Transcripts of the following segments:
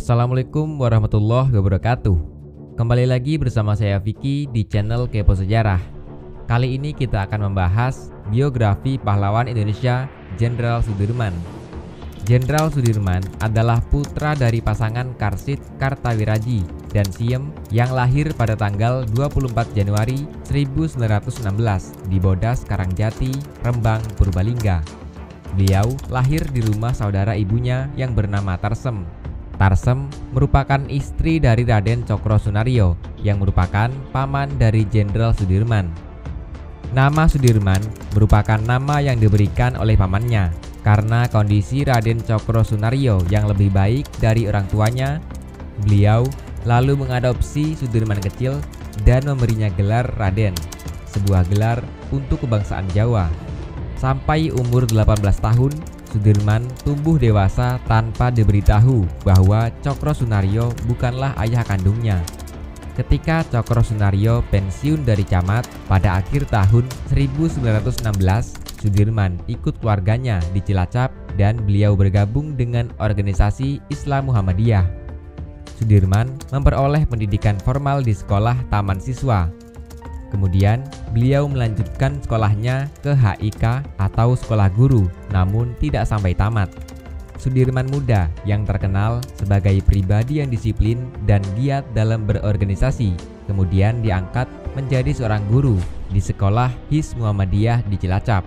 Assalamualaikum warahmatullahi wabarakatuh. Kembali lagi bersama saya Vicky di channel Kepo Sejarah. Kali ini kita akan membahas biografi pahlawan Indonesia Jenderal Sudirman. Jenderal Sudirman adalah putra dari pasangan Karsid Kartawiraji dan Siem yang lahir pada tanggal 24 Januari 1916 di Bodas Karangjati, Rembang, Purbalingga. Beliau lahir di rumah saudara ibunya yang bernama Tarsem. Tarsem merupakan istri dari Raden Cokro Sunaryo yang merupakan paman dari Jenderal Sudirman. Nama Sudirman merupakan nama yang diberikan oleh pamannya karena kondisi Raden Cokro Sunaryo yang lebih baik dari orang tuanya. Beliau lalu mengadopsi Sudirman kecil dan memberinya gelar Raden, sebuah gelar untuk kebangsaan Jawa. Sampai umur 18 tahun, Sudirman tumbuh dewasa tanpa diberitahu bahwa Cokro Sunaryo bukanlah ayah kandungnya. Ketika Cokro Sunaryo pensiun dari camat pada akhir tahun 1916, Sudirman ikut keluarganya di Cilacap dan beliau bergabung dengan organisasi Islam Muhammadiyah. Sudirman memperoleh pendidikan formal di sekolah taman siswa. Kemudian beliau melanjutkan sekolahnya ke HIK atau sekolah guru, namun tidak sampai tamat. Sudirman muda yang terkenal sebagai pribadi yang disiplin dan giat dalam berorganisasi, kemudian diangkat menjadi seorang guru di sekolah His Muhammadiyah di Cilacap.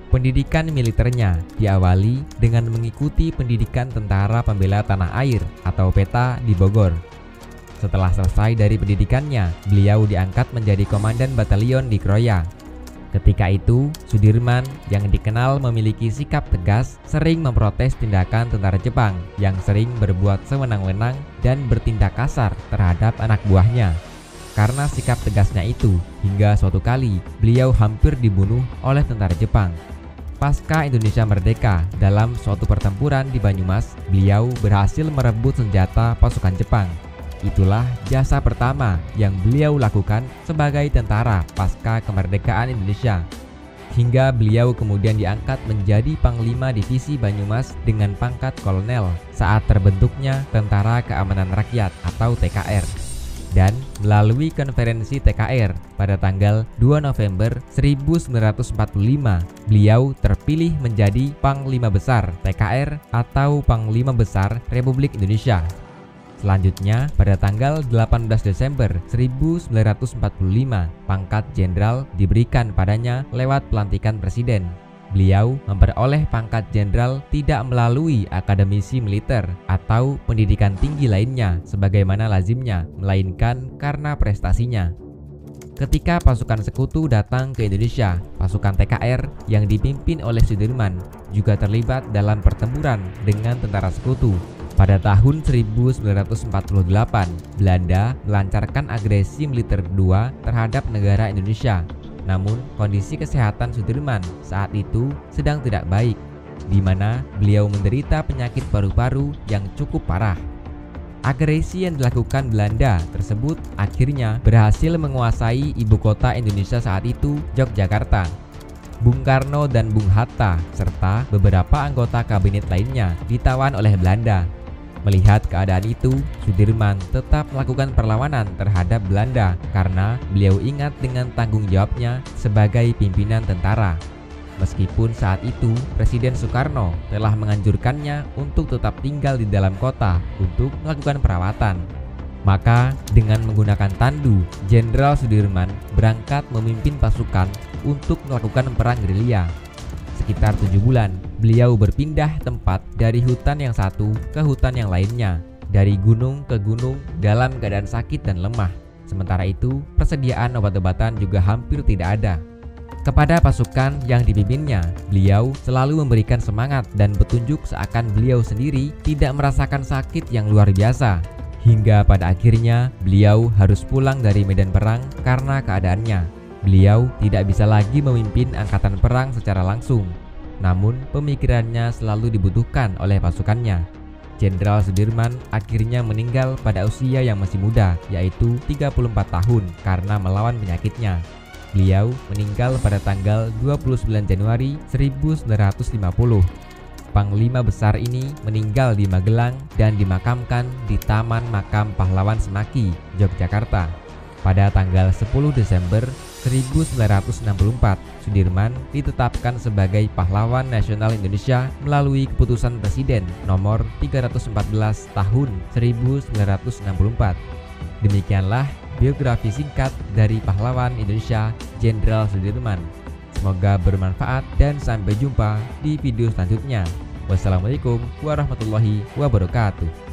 Pendidikan militernya diawali dengan mengikuti pendidikan Tentara Pembela Tanah Air atau PETA di Bogor. Setelah selesai dari pendidikannya, beliau diangkat menjadi komandan batalion di Kroya. Ketika itu, Sudirman yang dikenal memiliki sikap tegas sering memprotes tindakan tentara Jepang yang sering berbuat sewenang-wenang dan bertindak kasar terhadap anak buahnya. Karena sikap tegasnya itu, hingga suatu kali beliau hampir dibunuh oleh tentara Jepang. Pasca Indonesia merdeka, dalam suatu pertempuran di Banyumas, beliau berhasil merebut senjata pasukan Jepang. Itulah jasa pertama yang beliau lakukan sebagai tentara pasca kemerdekaan Indonesia. Hingga beliau kemudian diangkat menjadi Panglima Divisi Banyumas dengan pangkat kolonel saat terbentuknya Tentara Keamanan Rakyat atau TKR. Dan melalui konferensi TKR pada tanggal 2 November 1945, beliau terpilih menjadi Panglima Besar TKR atau Panglima Besar Republik Indonesia. Selanjutnya, pada tanggal 18 Desember 1945, pangkat jenderal diberikan padanya lewat pelantikan presiden. Beliau memperoleh pangkat jenderal tidak melalui akademisi militer atau pendidikan tinggi lainnya sebagaimana lazimnya, melainkan karena prestasinya. Ketika pasukan sekutu datang ke Indonesia, pasukan TKR yang dipimpin oleh Sudirman juga terlibat dalam pertempuran dengan tentara sekutu. Pada tahun 1948, Belanda melancarkan agresi militer kedua terhadap negara Indonesia. Namun, kondisi kesehatan Sudirman saat itu sedang tidak baik, di mana beliau menderita penyakit paru-paru yang cukup parah. Agresi yang dilakukan Belanda tersebut akhirnya berhasil menguasai ibu kota Indonesia saat itu, Yogyakarta. Bung Karno dan Bung Hatta serta beberapa anggota kabinet lainnya ditawan oleh Belanda. Melihat keadaan itu, Sudirman tetap melakukan perlawanan terhadap Belanda karena beliau ingat dengan tanggung jawabnya sebagai pimpinan tentara. Meskipun saat itu Presiden Soekarno telah menganjurkannya untuk tetap tinggal di dalam kota untuk melakukan perawatan. Maka dengan menggunakan tandu, Jenderal Sudirman berangkat memimpin pasukan untuk melakukan perang gerilya. Sekitar 7 bulan, beliau berpindah tempat dari hutan yang satu ke hutan yang lainnya, dari gunung ke gunung dalam keadaan sakit dan lemah. Sementara itu, persediaan obat-obatan juga hampir tidak ada. Kepada pasukan yang dipimpinnya, beliau selalu memberikan semangat dan petunjuk seakan beliau sendiri tidak merasakan sakit yang luar biasa. Hingga pada akhirnya, beliau harus pulang dari medan perang karena keadaannya. Beliau tidak bisa lagi memimpin angkatan perang secara langsung, namun pemikirannya selalu dibutuhkan oleh pasukannya. Jenderal Sudirman akhirnya meninggal pada usia yang masih muda, yaitu 34 tahun karena melawan penyakitnya. Beliau meninggal pada tanggal 29 Januari 1950. Panglima besar ini meninggal di Magelang dan dimakamkan di Taman Makam Pahlawan Semaki, Yogyakarta. Pada tanggal 10 Desember 1964, Sudirman ditetapkan sebagai pahlawan nasional Indonesia melalui keputusan Presiden nomor 314 tahun 1964. Demikianlah biografi singkat dari pahlawan Indonesia Jenderal Sudirman. Semoga bermanfaat dan sampai jumpa di video selanjutnya. Wassalamualaikum warahmatullahi wabarakatuh.